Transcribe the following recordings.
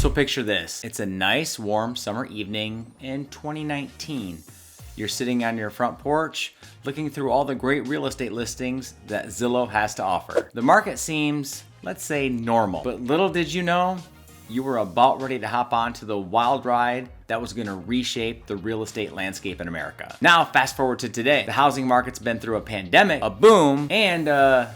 So picture this. It's a nice warm summer evening in 2019. You're sitting on your front porch looking through all the great real estate listings that Zillow has to offer. The market seems, let's say, normal. But little did you know, you were about ready to hop onto the wild ride that was gonna reshape the real estate landscape in America. Now, fast forward to today. The housing market's been through a pandemic, a boom, and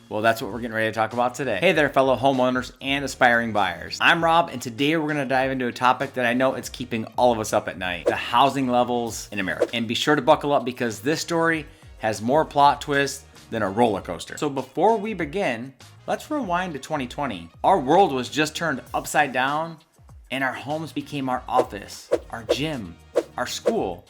well, that's what we're getting ready to talk about today. Hey there, fellow homeowners and aspiring buyers. I'm Rob, and today we're gonna dive into a topic that I know it's keeping all of us up at night, the housing levels in America. And be sure to buckle up because this story has more plot twists than a roller coaster. So before we begin, let's rewind to 2020. Our world was just turned upside down, and our homes became our office, our gym, our school,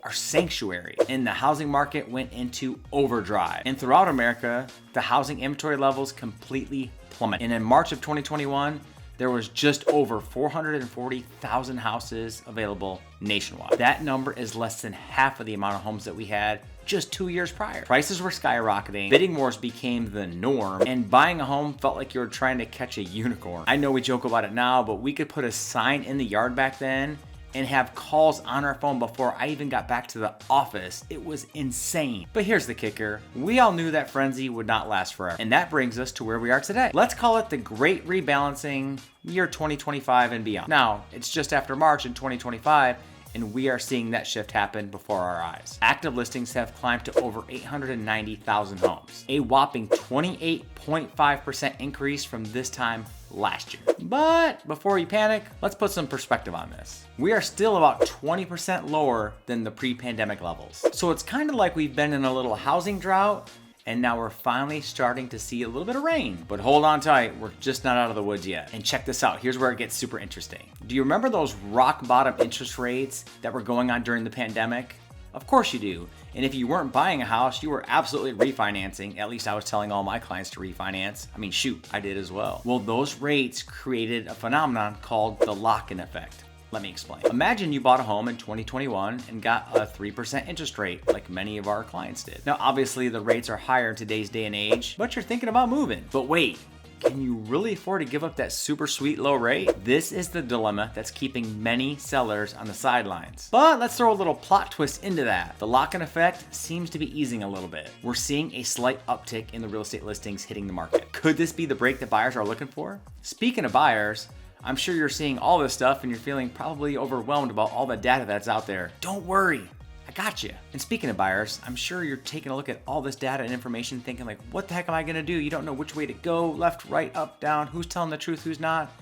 our sanctuary, and the housing market went into overdrive. And throughout America, the housing inventory levels completely plummeted. And in March of 2021, there was just over 440,000 houses available nationwide. That number is less than half of the amount of homes that we had just 2 years prior. Prices were skyrocketing, bidding wars became the norm, and buying a home felt like you were trying to catch a unicorn. I know we joke about it now, but we could put a sign in the yard back then and have calls on our phone before I even got back to the office. It was insane. But here's the kicker. We all knew that frenzy would not last forever. And that brings us to where we are today. Let's call it the Great Rebalancing, year 2025 and beyond. Now, it's just after March in 2025, and we are seeing that shift happen before our eyes. Active listings have climbed to over 890,000 homes, a whopping 28.5% increase from this time last year. But before you panic, let's put some perspective on this. We are still about 20% lower than the pre-pandemic levels. So it's kind of like we've been in a little housing drought, and now we're finally starting to see a little bit of rain. But hold on tight, we're just not out of the woods yet. And check this out, here's where it gets super interesting. Do you remember those rock bottom interest rates that were going on during the pandemic? Of course you do. And if you weren't buying a house, you were absolutely refinancing. At least I was telling all my clients to refinance. I mean, shoot, I did as well. Well, those rates created a phenomenon called the lock-in effect. Let me explain. Imagine you bought a home in 2021 and got a 3% interest rate like many of our clients did. Now, obviously the rates are higher in today's day and age, but you're thinking about moving. But wait, can you really afford to give up that super sweet low rate? This is the dilemma that's keeping many sellers on the sidelines. But let's throw a little plot twist into that. The lock-in effect seems to be easing a little bit. We're seeing a slight uptick in the real estate listings hitting the market. Could this be the break that buyers are looking for? Speaking of buyers, I'm sure you're seeing all this stuff and you're feeling probably overwhelmed about all the data that's out there. Don't worry, I got you. And speaking of buyers, I'm sure you're taking a look at all this data and information thinking like, what the heck am I gonna do? You don't know which way to go, left, right, up, down, who's telling the truth, who's not.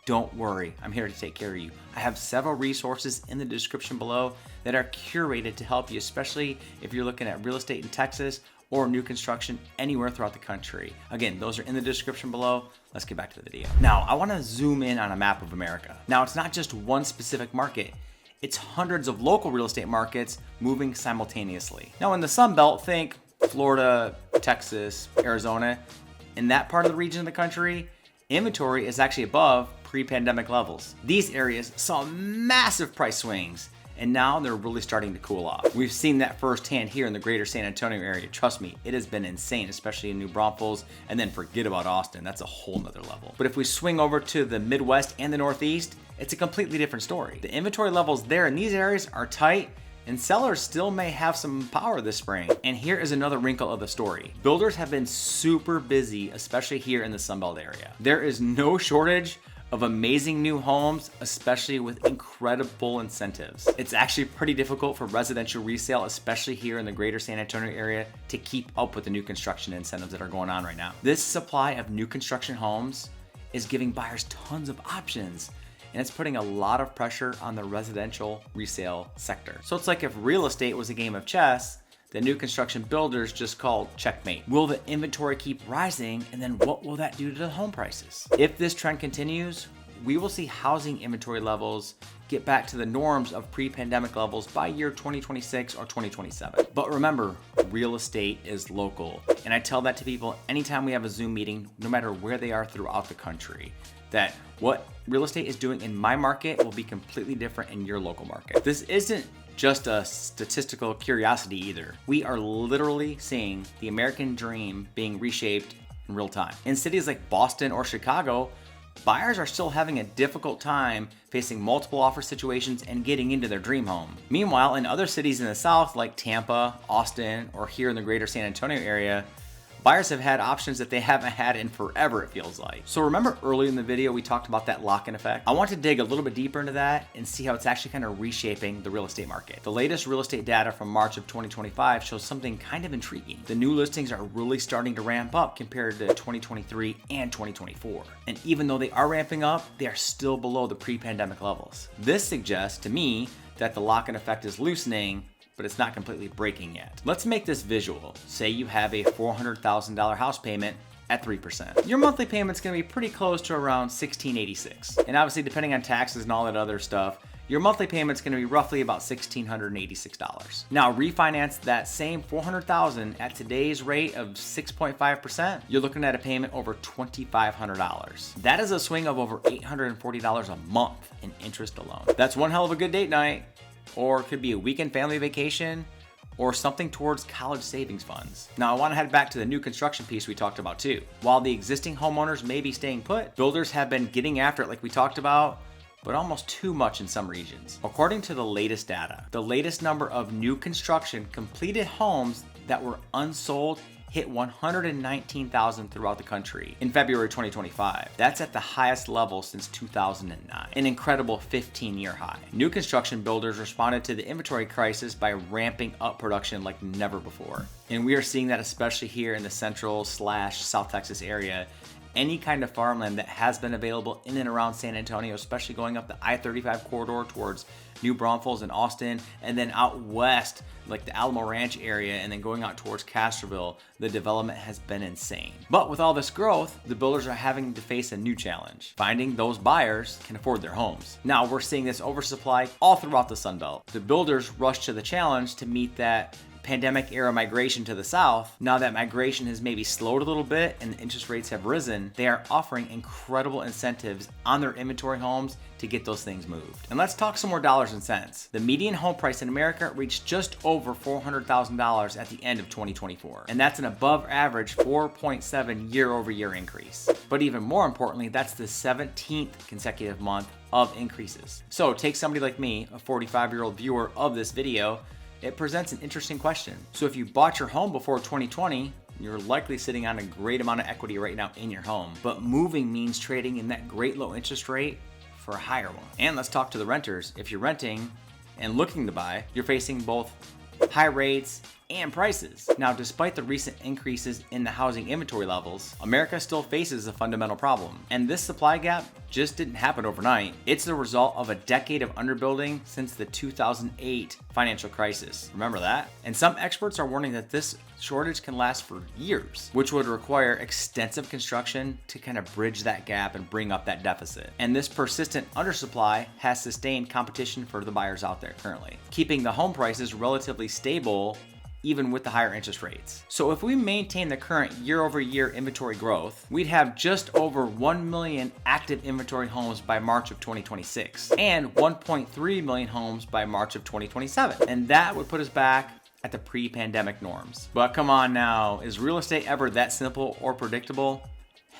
Don't worry, I'm here to take care of you. I have several resources in the description below that are curated to help you, especially if you're looking at real estate in Texas or new construction anywhere throughout the country. Again, those are in the description below. Let's get back to the video. Now, I wanna zoom in on a map of America. Now, it's not just one specific market. It's hundreds of local real estate markets moving simultaneously. Now, in the Sun Belt, think Florida, Texas, Arizona. In that part of the region of the country, inventory is actually above pre-pandemic levels. These areas saw massive price swings, and now they're really starting to cool off. We've seen that firsthand here in the greater San Antonio area. Trust me, it has been insane, especially in New Braunfels, and then forget about Austin. That's a whole nother level. But if we swing over to the Midwest and the Northeast, it's a completely different story. The inventory levels there in these areas are tight, and sellers still may have some power this spring. And here is another wrinkle of the story. Builders have been super busy, especially here in the Sun Belt area. There is no shortage of amazing new homes, especially with incredible incentives. It's actually pretty difficult for residential resale, especially here in the greater San Antonio area, to keep up with the new construction incentives that are going on right now. This supply of new construction homes is giving buyers tons of options, and it's putting a lot of pressure on the residential resale sector. So it's like if real estate was a game of chess, the new construction builders just called checkmate. Will the inventory keep rising, and then what will that do to the home prices? If this trend continues, we will see housing inventory levels get back to the norms of pre-pandemic levels by year 2026 or 2027. But remember, real estate is local. And I tell that to people anytime we have a Zoom meeting, no matter where they are throughout the country, that what real estate is doing in my market will be completely different in your local market. This isn't just a statistical curiosity either. We are literally seeing the American dream being reshaped in real time. In cities like Boston or Chicago, buyers are still having a difficult time facing multiple offer situations and getting into their dream home. Meanwhile, in other cities in the South like Tampa, Austin, or here in the greater San Antonio area, buyers have had options that they haven't had in forever, it feels like. So remember early in the video we talked about that lock-in effect? I want to dig a little bit deeper into that and see how it's actually kind of reshaping the real estate market. The latest real estate data from March of 2025 shows something kind of intriguing. The new listings are really starting to ramp up compared to 2023 and 2024. And even though they are ramping up, they are still below the pre-pandemic levels. This suggests to me that the lock-in effect is loosening, but it's not completely breaking yet. Let's make this visual. Say you have a $400,000 house payment at 3%. Your monthly payment's gonna be pretty close to around $1,686. And obviously, depending on taxes and all that other stuff, your monthly payment's gonna be roughly about $1,686. Now, refinance that same $400,000 at today's rate of 6.5%, you're looking at a payment over $2,500. That is a swing of over $840 a month in interest alone. That's one hell of a good date night, or it could be a weekend family vacation, or something towards college savings funds. Now, I want to head back to the new construction piece we talked about too. While the existing homeowners may be staying put, builders have been getting after it like we talked about, but almost too much in some regions. According to the latest data, the latest number of new construction completed homes that were unsold hit 119,000 throughout the country in February 2025. That's at the highest level since 2009, an incredible 15-year high. New construction builders responded to the inventory crisis by ramping up production like never before. And we are seeing that especially here in the central/South Texas area. Any kind of farmland that has been available in and around San Antonio, especially going up the I-35 corridor towards New Braunfels and Austin, and then out west, like the Alamo Ranch area, and then going out towards Castroville, the development has been insane. But with all this growth, the builders are having to face a new challenge: finding those buyers can afford their homes. Now, we're seeing this oversupply all throughout the Sun Belt. The builders rush to the challenge to meet that pandemic era migration to the south. Now that migration has maybe slowed a little bit and the interest rates have risen, they are offering incredible incentives on their inventory homes to get those things moved. And let's talk some more dollars and cents. The median home price in America reached just over $400,000 at the end of 2024. And that's an above average 4.7 year-over-year increase. But even more importantly, that's the 17th consecutive month of increases. So take somebody like me, a 45-year-old viewer of this video. It presents an interesting question. So if you bought your home before 2020, you're likely sitting on a great amount of equity right now in your home. But moving means trading in that great low interest rate for a higher one. And let's talk to the renters. If you're renting and looking to buy, you're facing both high rates and prices. Now, despite the recent increases in the housing inventory levels, America still faces a fundamental problem. And this supply gap just didn't happen overnight. It's the result of a decade of underbuilding since the 2008 financial crisis. Remember that? And some experts are warning that this shortage can last for years, which would require extensive construction to kind of bridge that gap and bring up that deficit. And this persistent undersupply has sustained competition for the buyers out there currently, keeping the home prices relatively stable even with the higher interest rates. So if we maintain the current year-over-year inventory growth, we'd have just over 1 million active inventory homes by March of 2026 and 1.3 million homes by March of 2027. And that would put us back at the pre-pandemic norms. But come on now, is real estate ever that simple or predictable?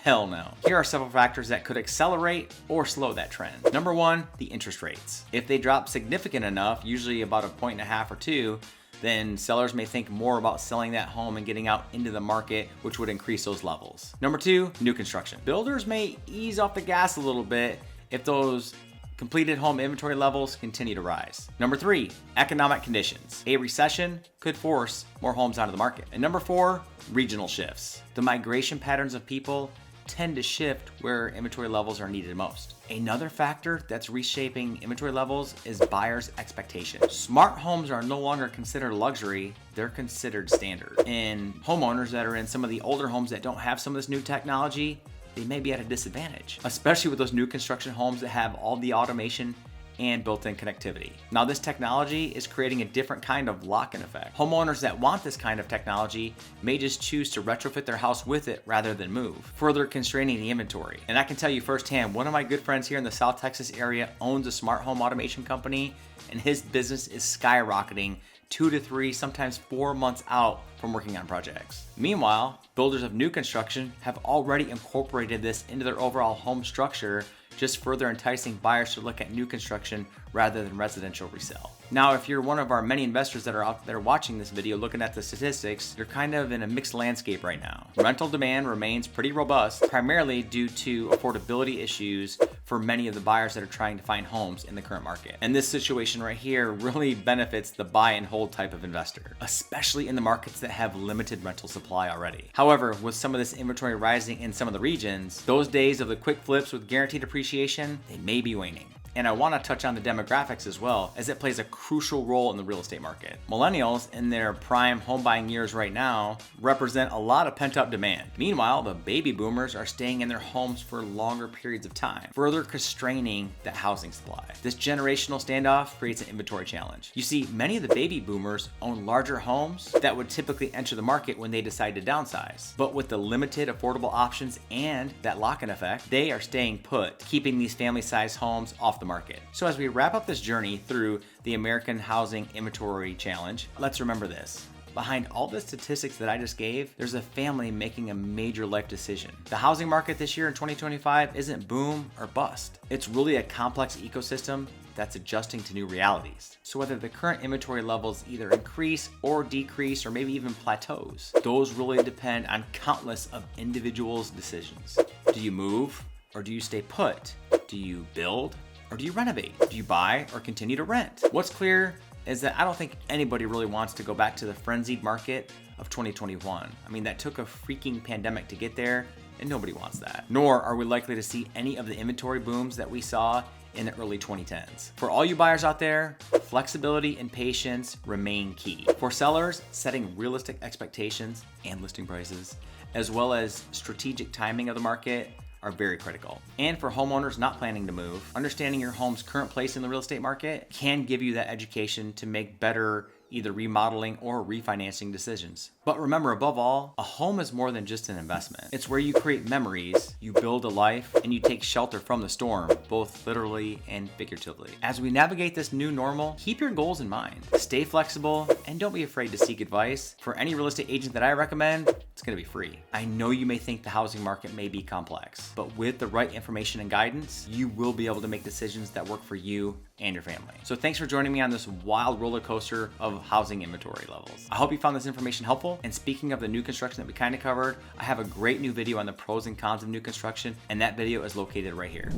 Hell no. Here are several factors that could accelerate or slow that trend. Number one, the interest rates. If they drop significant enough, usually about 1.5 or 2, then sellers may think more about selling that home and getting out into the market, which would increase those levels. Number two, new construction. Builders may ease off the gas a little bit if those completed home inventory levels continue to rise. Number three, economic conditions. A recession could force more homes out of the market. And number four, regional shifts. The migration patterns of people tend to shift where inventory levels are needed most. Another factor that's reshaping inventory levels is buyers' expectations. Smart homes are no longer considered luxury, they're considered standard. And homeowners that are in some of the older homes that don't have some of this new technology, they may be at a disadvantage, especially with those new construction homes that have all the automation and built-in connectivity. Now, this technology is creating a different kind of lock-in effect. Homeowners that want this kind of technology may just choose to retrofit their house with it rather than move, further constraining the inventory. And I can tell you firsthand, one of my good friends here in the South Texas area owns a smart home automation company, and his business is skyrocketing 2 to 3, sometimes 4 months out from working on projects. Meanwhile, builders of new construction have already incorporated this into their overall home structure, just further enticing buyers to look at new construction rather than residential resale. Now, if you're one of our many investors that are out there watching this video looking at the statistics, you're kind of in a mixed landscape right now. Rental demand remains pretty robust, primarily due to affordability issues for many of the buyers that are trying to find homes in the current market. And this situation right here really benefits the buy and hold type of investor, especially in the markets that have limited rental supply already. However, with some of this inventory rising in some of the regions, those days of the quick flips with guaranteed appreciation, they may be waning. And I want to touch on the demographics as well, as it plays a crucial role in the real estate market. Millennials in their prime home buying years right now represent a lot of pent-up demand. Meanwhile, the baby boomers are staying in their homes for longer periods of time, further constraining that housing supply. This generational standoff creates an inventory challenge. You see, many of the baby boomers own larger homes that would typically enter the market when they decide to downsize. But with the limited affordable options and that lock-in effect, they are staying put, keeping these family-sized homes off the market. So as we wrap up this journey through the American Housing Inventory Challenge, let's remember this. Behind all the statistics that I just gave, there's a family making a major life decision. The housing market this year in 2025 isn't boom or bust. It's really a complex ecosystem that's adjusting to new realities. So whether the current inventory levels either increase or decrease or maybe even plateaus, those really depend on countless of individuals' decisions. Do you move or do you stay put? Do you build or do you renovate? Do you buy or continue to rent? What's clear is that I don't think anybody really wants to go back to the frenzied market of 2021. I mean, that took a freaking pandemic to get there, and nobody wants that. Nor are we likely to see any of the inventory booms that we saw in the early 2010s. For all you buyers out there, flexibility and patience remain key. For sellers, setting realistic expectations and listing prices, as well as strategic timing of the market, are very critical. And for homeowners not planning to move, understanding your home's current place in the real estate market can give you that education to make better either remodeling or refinancing decisions. But remember, above all, a home is more than just an investment. It's where you create memories, you build a life, and you take shelter from the storm, both literally and figuratively. As we navigate this new normal, keep your goals in mind. Stay flexible, and don't be afraid to seek advice. For any real estate agent that I recommend, it's gonna be free. I know you may think the housing market may be complex, but with the right information and guidance, you will be able to make decisions that work for you and your family. So thanks for joining me on this wild roller coaster of housing inventory levels. I hope you found this information helpful. And speaking of the new construction that we kind of covered, I have a great new video on the pros and cons of new construction, and that video is located right here.